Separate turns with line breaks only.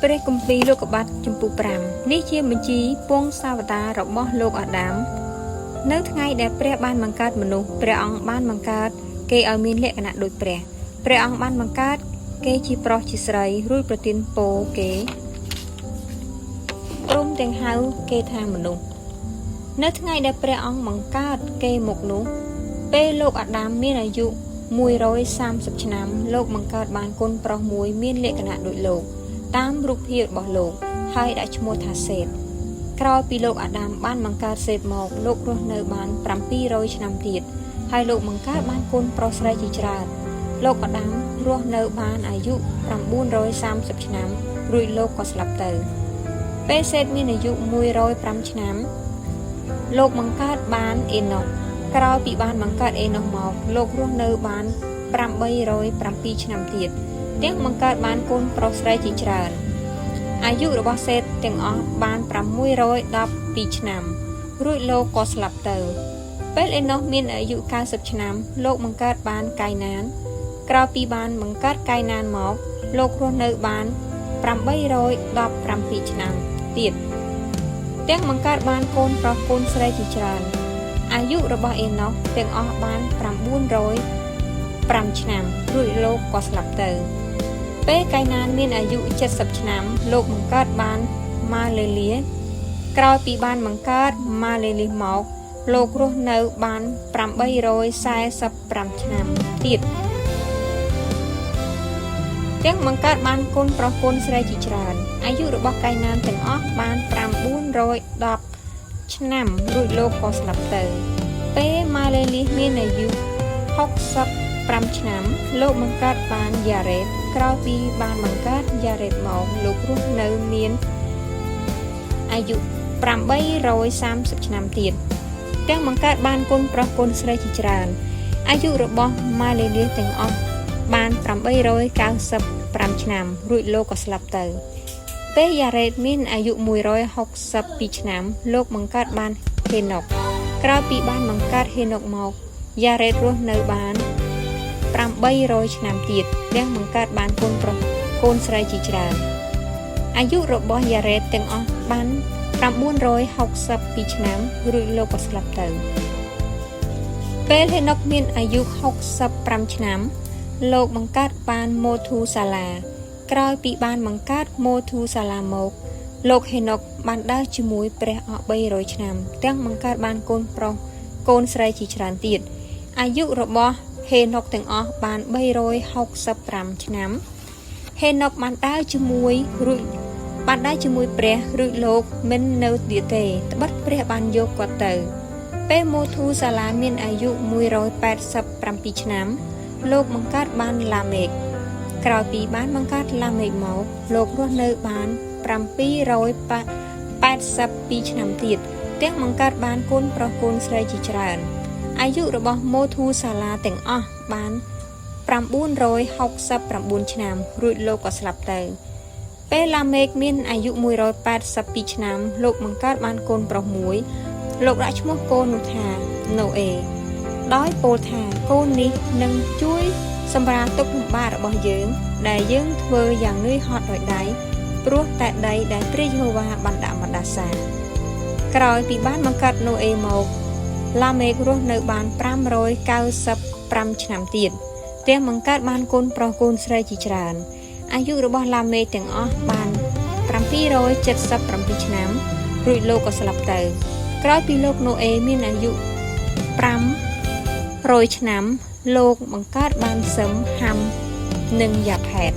ព្រះគម្ពីរលោកុបាទចំពុក5នេះជាបញ្ជីពងសាវតារបស់លោកអាដាមនៅថ្ងៃដែលព្រះបានបង្កើតមនុស្សព្រះអង្គបានបង្កើតគេឲ្យមានលក្ខណៈដូចព្រះអង្គបានបង្កើតគេជាប្រុសជាស្រីរួចប្រទានពរគេព្រមទាំងហៅគេថាមនុស្សនៅថ្ងៃដែលព្រះអង្គបង្កើតគេមកនោះពេលលោកអាដាមមានអាយុ130ឆ្នាំលោកបង្កើតបានកូនប្រុសមួយមានលក្ខណៈដូចលោកតាមរូបភាពរបស់លោកហើយដាក់ឈ្មោះថាសេតក្រោយពីលោកអាដាមបានបង្កើតសេតមកលោករស់នៅបាន700ឆ្នាំទៀតហើយលោកបង្កើតបានកូនប្រុសស្រីជាច្រើនលោកអាដាមរស់នៅបានអាយុ930ឆ្នាំរួចលោកក៏ស្លាប់ទៅពេលសេតមានអាយុ105ឆ្នាំលោកបង្កើតបានអេណូសក្រោយពីបានបង្កើតអេណូសមកលោករស់នៅបាន807ឆ្នាំទៀតទាំងបង្កើតបានកូនប្រុសស្រីជាច្រើនអាយុរបស់សេតទាំងអស់បាន612ឆ្នាំរួចលោកក៏ស្លាប់ទៅពេលអេណូសមានអាយុ90ឆ្នាំលោកបង្កើតបានកាយណានក្រោយពីបានបង្កើតកាយណានមកលោករស់នៅបាន817ឆ្នាំទៀតទាំងបង្កើតបានកូនប្រុសកូនស្រីជាច្រើនអាយុរបស់អេណូសទាំងអស់បាន905ឆ្នាំរួចលោកក៏ស្លាប់ទៅពេលកាយណានមានអាយុ70ឆ្នាំលោកបង្កើតបានម៉ាលេលីក្រោយពីបានបង្កើតម៉ាលេលីមកលោករស់នៅបាន845ឆ្នាំទៀតទាំងបង្កើតបានកូនប្រុសកូនស្រីជាច្រើនអាយុរបស់កាយណានទាំងអស់បាន910ឆ្នាំរួចលោកក៏ស្លាប់ទៅពេលម៉ាលេលីមានអាយុ65ឆ្នាំលោកបង្កើតបានយ៉ារ៉េតក្រោយពីបានបង្កើតយ៉ារ៉េតមកលោករស់នៅមានអាយុ830ឆ្នាំទៀតទាំងបង្កើតបានកូនប្រុសកូនស្រីជាច្រើនអាយុរបស់ម៉ាលេលីទាំងអស់បាន895ឆ្នាំរួចលោកក៏ស្លាប់ទៅពេលយ៉ារ៉េតមានអាយុ162ឆ្នាំលោកបង្កើតបានហេណូសក្រោយពីបានបង្កើតហេណូសមកយ៉ារ៉េតរស់នៅបាន800ឆ្នាំទៀតទាំងបង្កើតបានកូនប្រុសកូនស្រីជាច្រើនអាយុរបស់យ៉ារ៉េតទាំងអស់បាន962ឆ្នាំរួចលោកក៏ស្លាប់ទៅពេលហេណូសមានអាយុ65ឆ្នាំលោកបង្កើតបានម៉ូធូសាឡាក្រោយពីបានបង្កើតម៉ូធូសាឡាមកលោកហេណូសបានដើរជាមួយព្រះអស់300ឆ្នាំទាំងបង្កើតបានកូនប្រុសកូនស្រីជាច្រើនទៀតអាយុរបស់ហេណូសទាំងអស់បាន365ឆ្នាំហេណូសបានដើរជាមួយព្រះរួចលោកមិននៅទៀតទេត្បិតព្រះបានយកគាត់ទៅពេលម៉ូធូសាឡាមានអាយុ187ឆ្នាំលោកបង្កើតបានឡាមេកក្រោយពីបានបង្កើតឡាមេកមកលោករស់នៅបាន782ឆ្នាំទៀតទាំងបង្កើតបានកូនប្រុសកូនស្រីជាច្រើនអាយុរបស់ម៉ូធូសាឡាទាំងអស់បាន969ឆ្នាំរួចលោកក៏ស្លាប់ទៅពេលឡាមេកមានអាយុ182ឆ្នាំលោកបង្កើតបានកូនប្រុសមួយលោកដាក់ឈ្មោះកូននោះថាណូអេដោយពោលថាកូននេះនឹងជួយសម្រាលទុក្ខលំបាករបស់យើងដែលយើងធ្វើយ៉ាងនឿយហត់ដោយដៃព្រោះតែដីដែលព្រះយេហូវ៉ាបានដាក់មកដាសាក្រោយពីបានបង្កើតណូអេមកឡាមេករស់នៅបាន595ឆ្នាំទៀតទាំងបង្កើតបានកូនប្រុសកូនស្រីជាច្រើនអាយុរបស់ឡាមេកទាំងអស់បាន777ឆ្នាំរួចលោកក៏ស្លាប់ទៅក្រោយពីលោកណូអេមានអាយុ500ឆ្នាំលោកបង្កើតបានសឹមហាំនិងយ៉ាផេត